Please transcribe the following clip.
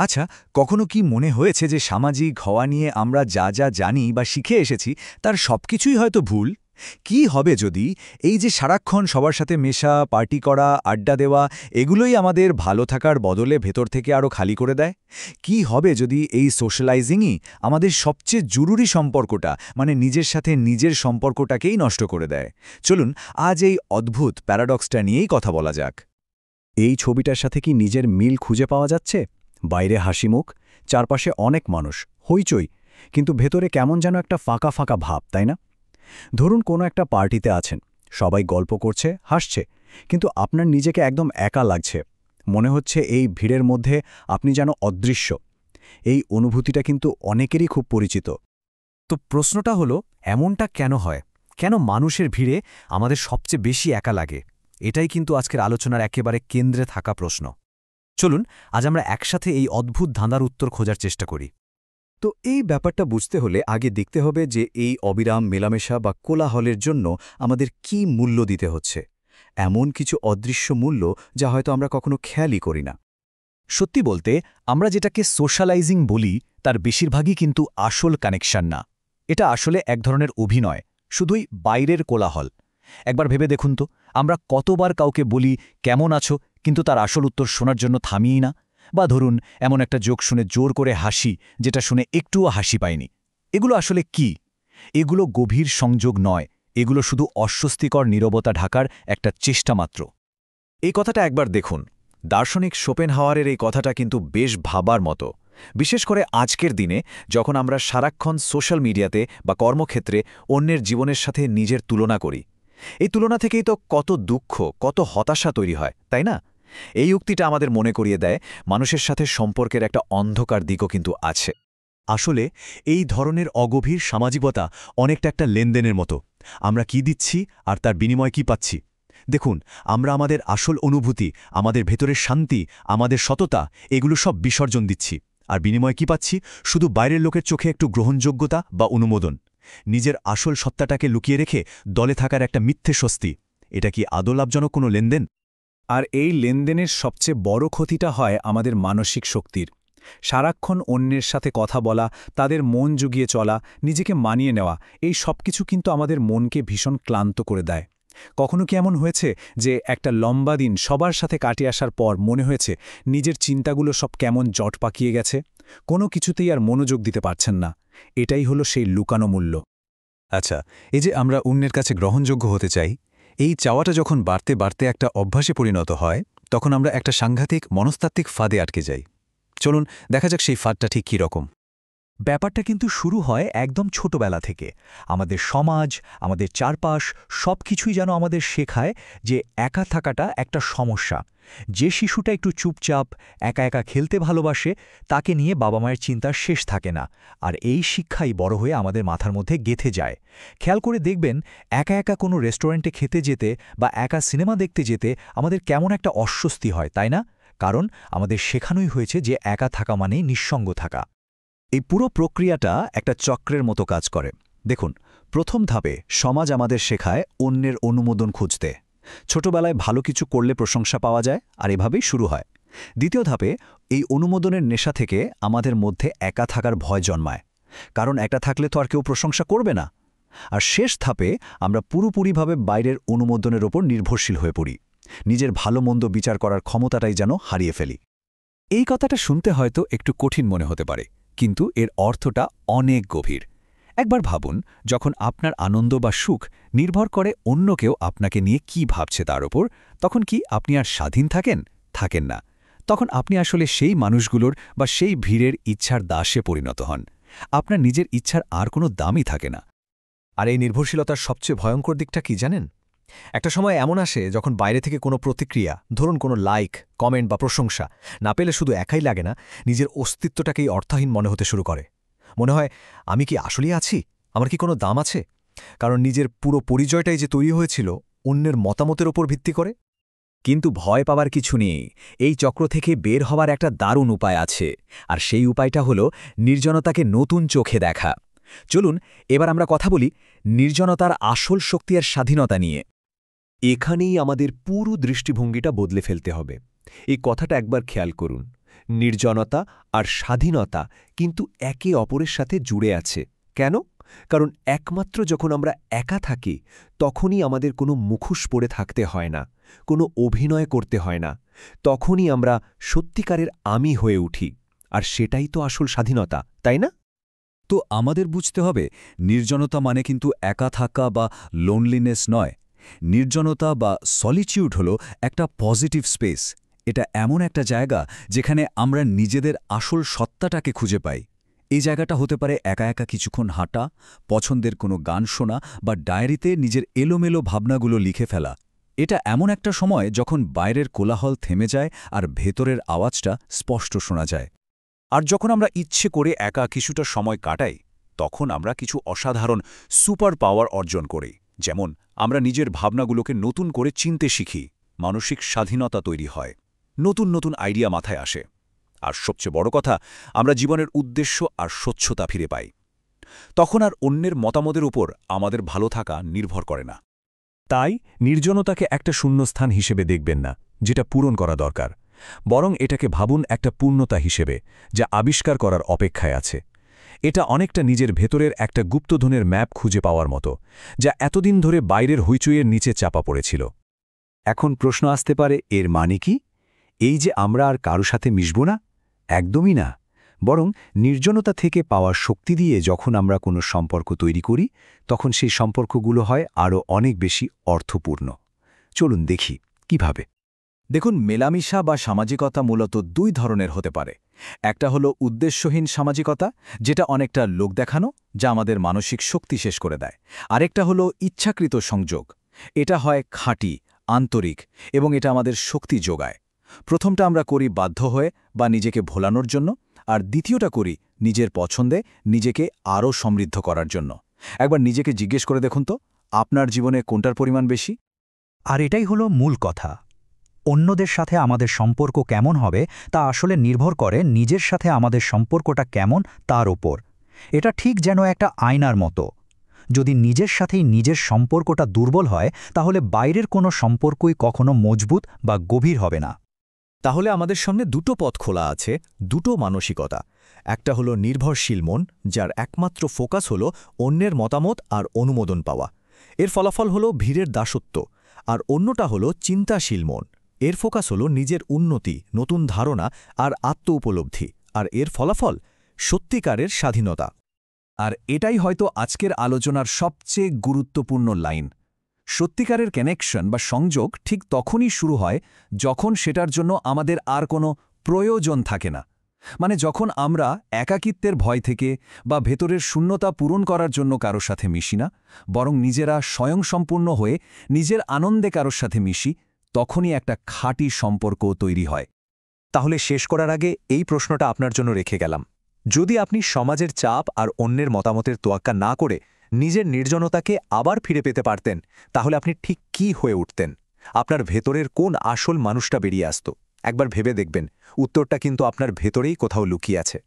আচ্ছা, কখনো কি মনে হয়েছে যে সামাজিক হওয়া নিয়ে আমরা যা যা জানি বা শিখে এসেছি তার সবকিছুই হয়তো ভুল? কি হবে যদি এই যে সারাক্ষণ সবার সাথে মেশা, পার্টি করা, আড্ডা দেওয়া এগুলোই আমাদের ভালো থাকার বদলে ভেতর থেকে আরও খালি করে দেয়? কি হবে যদি এই সোশ্যালাইজিংই আমাদের সবচেয়ে জরুরি সম্পর্কটা মানে নিজের সাথে নিজের সম্পর্কটাকেই নষ্ট করে দেয়? চলুন আজ এই অদ্ভুত প্যারাডক্সটা নিয়েই কথা বলা যাক। এই ছবিটার সাথে কি নিজের মিল খুঁজে পাওয়া যাচ্ছে? বাইরে হাসিমুখ, চারপাশে অনেক মানুষ, হইচই, কিন্তু ভেতরে কেমন যেন একটা ফাঁকা ফাঁকা ভাব, তাই না? ধরুন কোনো একটা পার্টিতে আছেন, সবাই গল্প করছে, হাসছে, কিন্তু আপনার নিজেকে একদম একা লাগছে। মনে হচ্ছে এই ভিড়ের মধ্যে আপনি যেন অদৃশ্য। এই অনুভূতিটা কিন্তু অনেকেরই খুব পরিচিত। তো প্রশ্নটা হলো, এমনটা কেন হয়? কেন মানুষের ভিড়ে আমাদের সবচেয়ে বেশি একা লাগে? এটাই কিন্তু আজকের আলোচনার একেবারে কেন্দ্রে থাকা প্রশ্ন। চলুন আজ আমরা একসাথে এই অদ্ভুত ধাঁধার উত্তর খোঁজার চেষ্টা করি। তো এই ব্যাপারটা বুঝতে হলে আগে দেখতে হবে যে এই অবিরাম মেলামেশা বা কোলাহলের জন্য আমাদের কি মূল্য দিতে হচ্ছে। এমন কিছু অদৃশ্য মূল্য যা হয়তো আমরা কখনো খেয়ালই করি না। সত্যি বলতে, আমরা যেটাকে সোশ্যালাইজিং বলি তার বেশিরভাগই কিন্তু আসল কানেকশন না। এটা আসলে এক ধরনের অভিনয়, শুধুই বাইরের কোলাহল। একবার ভেবে দেখুন তো, আমরা কতবার কাউকে বলি কেমন আছো, কিন্তু তার আসল উত্তর শোনার জন্য থামিই না। বা ধরুন এমন একটা জোক শুনে জোর করে হাসি, যেটা শুনে একটুও হাসি পায়নি। এগুলো আসলে কি? এগুলো গভীর সংযোগ নয়, এগুলো শুধু অস্বস্তিকর নীরবতা ঢাকার একটা চেষ্টা মাত্র। এই কথাটা একবার দেখুন। দার্শনিক শোপেনহাওয়ারের এই কথাটা কিন্তু বেশ ভাবার মতো, বিশেষ করে আজকের দিনে যখন আমরা সারাক্ষণ সোশ্যাল মিডিয়াতে বা কর্মক্ষেত্রে অন্যের জীবনের সাথে নিজের তুলনা করি। এই তুলনা থেকেই তো কত দুঃখ, কত হতাশা তৈরি হয়, তাই না? এই উক্তিটা আমাদের মনে করিয়ে দেয় মানুষের সাথে সম্পর্কের একটা অন্ধকার দিকও কিন্তু আছে। আসলে এই ধরনের অগভীর সামাজিকতা অনেকটা একটা লেনদেনের মতো। আমরা কি দিচ্ছি আর তার বিনিময় কি পাচ্ছি? দেখুন, আমরা আমাদের আসল অনুভূতি, আমাদের ভেতরের শান্তি, আমাদের সততা, এগুলো সব বিসর্জন দিচ্ছি। আর বিনিময়ে কি পাচ্ছি? শুধু বাইরের লোকের চোখে একটু গ্রহণযোগ্যতা বা অনুমোদন। নিজের আসল সত্তাটাকে লুকিয়ে রেখে দলে থাকার একটা মিথ্যে স্বস্তি। এটা কি আদৌ লাভজনক কোনো লেনদেন? আর এই লেনদেনের সবচেয়ে বড় ক্ষতিটা হয় আমাদের মানসিক শক্তির। সারাক্ষণ অন্যের সাথে কথা বলা, তাদের মন জুগিয়ে চলা, নিজেকে মানিয়ে নেওয়া, এই সব কিছু কিন্তু আমাদের মনকে ভীষণ ক্লান্ত করে দেয়। কখনো কি এমন হয়েছে যে একটা লম্বা দিন সবার সাথে কাটিয়ে আসার পর মনে হয়েছে নিজের চিন্তাগুলো সব কেমন জট পাকিয়ে গেছে, কোনো কিছুতেই আর মনোযোগ দিতে পারছেন না? এটাই হলো সেই লুকানো মূল্য। আচ্ছা, এই যে আমরা অন্যের কাছে গ্রহণযোগ্য হতে চাই, এই চাওয়াটা যখন বাড়তে বাড়তে একটা অভ্যাসে পরিণত হয়, তখন আমরা একটা সাংঘাতিক মনস্তাত্ত্বিক ফাঁদে আটকে যাই। চলুন দেখা যাক সেই ফাঁদটা ঠিক কী রকম। ব্যাপারটা কিন্তু শুরু হয় একদম ছোটবেলা থেকে। আমাদের সমাজ, আমাদের চারপাশ সবকিছুই যেন আমাদের শেখায় যে একা থাকাটা একটা সমস্যা। যে শিশুটা একটু চুপচাপ, একা একা খেলতে ভালোবাসে, তাকে নিয়ে বাবা মায়ের চিন্তার শেষ থাকে না। আর এই শিক্ষাই বড় হয়ে আমাদের মাথার মধ্যে গেঁথে যায়। খেয়াল করে দেখবেন, একা একা কোনো রেস্টুরেন্টে খেতে যেতে বা একা সিনেমা দেখতে যেতে আমাদের কেমন একটা অস্বস্তি হয়, তাই না? কারণ আমাদের শেখানোই হয়েছে যে একা থাকা মানেই নিঃসঙ্গ থাকা। এই পুরো প্রক্রিয়াটা একটা চক্রের মতো কাজ করে। দেখুন, প্রথম ধাপে সমাজ আমাদের শেখায় অন্যের অনুমোদন খুঁজতে। ছোটবেলায় ভালো কিছু করলে প্রশংসা পাওয়া যায়, আর এভাবেই শুরু হয়। দ্বিতীয় ধাপে এই অনুমোদনের নেশা থেকে আমাদের মধ্যে একা থাকার ভয় জন্মায়, কারণ একা থাকলে তো আর কেউ প্রশংসা করবে না। আর শেষ ধাপে আমরা পুরোপুরিভাবে বাইরের অনুমোদনের ওপর নির্ভরশীল হয়ে পড়ি, নিজের ভালো মন্দ বিচার করার ক্ষমতাটাই যেন হারিয়ে ফেলি। এই কথাটা শুনতে হয়তো একটু কঠিন মনে হতে পারে, কিন্তু এর অর্থটা অনেক গভীর। একবার ভাবুন, যখন আপনার আনন্দ বা সুখ নির্ভর করে অন্য কেউ আপনাকে নিয়ে কি ভাবছে তার ওপর, তখন কি আপনি আর স্বাধীন থাকেন? থাকেন না। তখন আপনি আসলে সেই মানুষগুলোর বা সেই ভিড়ের ইচ্ছার দাসে পরিণত হন। আপনার নিজের ইচ্ছার আর কোনো দামই থাকে না। আর এই নির্ভরশীলতার সবচেয়ে ভয়ঙ্কর দিকটা কি জানেন? একটা সময় এমন আসে যখন বাইরে থেকে কোনো প্রতিক্রিয়া, ধরুন কোনো লাইক, কমেন্ট বা প্রশংসা না পেলে শুধু একাই লাগে না, নিজের অস্তিত্বটাকেই অর্থহীন মনে হতে শুরু করে। মনে হয়, আমি কি আসলেই আছি? আমার কি কোনো দাম আছে? কারণ নিজের পুরো পরিচয়টাই যে তৈরি হয়েছিল অন্যের মতামতের ওপর ভিত্তি করে। কিন্তু ভয় পাওয়ার কিছু নেই। এই চক্র থেকে বের হওয়ার একটা দারুণ উপায় আছে, আর সেই উপায়টা হলো নির্জনতাকে নতুন চোখে দেখা। চলুন এবার আমরা কথা বলি নির্জনতার আসল শক্তি আর স্বাধীনতা নিয়ে। এখানেই আমাদের পুরো দৃষ্টিভঙ্গিটা বদলে ফেলতে হবে। এই কথাটা একবার খেয়াল করুন। নির্জনতা আর স্বাধীনতা কিন্তু একে অপরের সাথে জুড়ে আছে। কেন? কারণ একমাত্র যখন আমরা একা থাকি তখনই আমাদের কোনো মুখোশ পরে থাকতে হয় না, কোনো অভিনয় করতে হয় না। তখনই আমরা সত্যিকারের আমি হয়ে উঠি। আর সেটাই তো আসল স্বাধীনতা, তাই না? তো আমাদের বুঝতে হবে নির্জনতা মানে কিন্তু একা থাকা বা লোনলিনেস নয়। নির্জনতা বা সলিটিউড হলো একটা পজিটিভ স্পেস। এটা এমন একটা জায়গা যেখানে আমরা নিজেদের আসল সত্তাটাকে খুঁজে পাই। এই জায়গাটা হতে পারে একা একা কিছুক্ষণ হাঁটা, পছন্দের কোনো গান শোনা বা ডায়েরিতে নিজের এলোমেলো ভাবনাগুলো লিখে ফেলা। এটা এমন একটা সময় যখন বাইরের কোলাহল থেমে যায় আর ভেতরের আওয়াজটা স্পষ্ট শোনা যায়। আর যখন আমরা ইচ্ছে করে একা কিছুটা সময় কাটাই, তখন আমরা কিছু অসাধারণ সুপার পাওয়ার অর্জন করি। যেমন আমরা নিজের ভাবনাগুলোকে নতুন করে চিনতে শিখি, মানসিক স্বাধীনতা তৈরি হয়, নতুন নতুন আইডিয়া মাথায় আসে। আর সবচেয়ে বড় কথা, আমরা জীবনের উদ্দেশ্য আর স্বচ্ছতা ফিরে পাই। তখন আর অন্যের মতামতের উপর আমাদের ভালো থাকা নির্ভর করে না। তাই নির্জনতাকে একটা শূন্যস্থান হিসেবে দেখবেন না, যেটা পূরণ করা দরকার। বরং এটাকে ভাবুন একটা পূর্ণতা হিসেবে, যা আবিষ্কার করার অপেক্ষায় আছে। এটা অনেকটা নিজের ভেতরের একটা গুপ্তধনের ম্যাপ খুঁজে পাওয়ার মতো, যা এতদিন ধরে বাইরের হইচইয়ের নিচে চাপা পড়েছিল। এখন প্রশ্ন আসতে পারে, এর মানে কি? এই যে আমরা আর কারো সাথে মিশব না? একদমই না। বরং নির্জনতা থেকে পাওয়ার শক্তি দিয়ে যখন আমরা কোনো সম্পর্ক তৈরি করি, তখন সেই সম্পর্কগুলো হয় আরও অনেক বেশি অর্থপূর্ণ। চলুন দেখি কিভাবে। দেখুন, মেলামেশা বা সামাজিকতা মূলত দুই ধরনের হতে পারে। একটা হলো উদ্দেশ্যহীন সামাজিকতা, যেটা অনেকটা লোক দেখানো, যা আমাদের মানসিক শক্তি শেষ করে দেয়। আরেকটা হলো ইচ্ছাকৃত সংযোগ। এটা হয় খাঁটি, আন্তরিক এবং এটা আমাদের শক্তি যোগায়। প্রথমটা আমরা করি বাধ্য হয়ে বা নিজেকে ভোলানোর জন্য, আর দ্বিতীয়টা করি নিজের পছন্দে নিজেকে আরও সমৃদ্ধ করার জন্য। একবার নিজেকে জিজ্ঞেস করে দেখুন তো, আপনার জীবনে কোনটার পরিমাণ বেশি? আর এটাই হলো মূল কথা। অন্যদের সাথে আমাদের সম্পর্ক কেমন হবে তা আসলে নির্ভর করে নিজের সাথে আমাদের সম্পর্কটা কেমন তার ওপর। এটা ঠিক যেন একটা আয়নার মতো। যদি নিজের সাথেই নিজের সম্পর্কটা দুর্বল হয়, তাহলে বাইরের কোনো সম্পর্কই কখনো মজবুত বা গভীর হবে না। তাহলে আমাদের সামনে দুটো পথ খোলা আছে, দুটো মানসিকতা। একটা হলো নির্ভরশীল মন, যার একমাত্র ফোকাস হলো অন্যের মতামত আর অনুমোদন পাওয়া। এর ফলাফল হলো ভিড়ের দাসত্ব। আর অন্যটা হলো চিন্তাশীল মন। এর ফোকাস হলো নিজের উন্নতি, নতুন ধারণা আর আত্ম উপলব্ধি। আর এর ফলাফল সত্যিকারের স্বাধীনতা। আর এটাই হয়তো আজকের আলোচনার সবচেয়ে গুরুত্বপূর্ণ লাইন। সত্যিকারের কানেকশন বা সংযোগ ঠিক তখনই শুরু হয় যখন সেটার জন্য আমাদের আর কোনো প্রয়োজন থাকে না। মানে যখন আমরা একাকিত্বের ভয় থেকে বা ভেতরের শূন্যতা পূরণ করার জন্য কারোর সাথে মিশি না, বরং নিজেরা স্বয়ংসম্পূর্ণ হয়ে নিজের আনন্দে কারোর সাথে মিশি, তখনই একটা খাঁটি সম্পর্ক তৈরি হয়। তাহলে শেষ করার আগে এই প্রশ্নটা আপনার জন্য রেখে গেলাম। যদি আপনি সমাজের চাপ আর অন্যের মতামতের তোয়াক্কা না করে নিজের নির্জনতাকে আবার ফিরে পেতে পারতেন, তাহলে আপনি ঠিক কী হয়ে উঠতেন? আপনার ভেতরের কোন আসল মানুষটা বেরিয়ে আসত? একবার ভেবে দেখবেন, উত্তরটা কিন্তু আপনার ভেতরেই কোথাও লুকিয়ে আছে।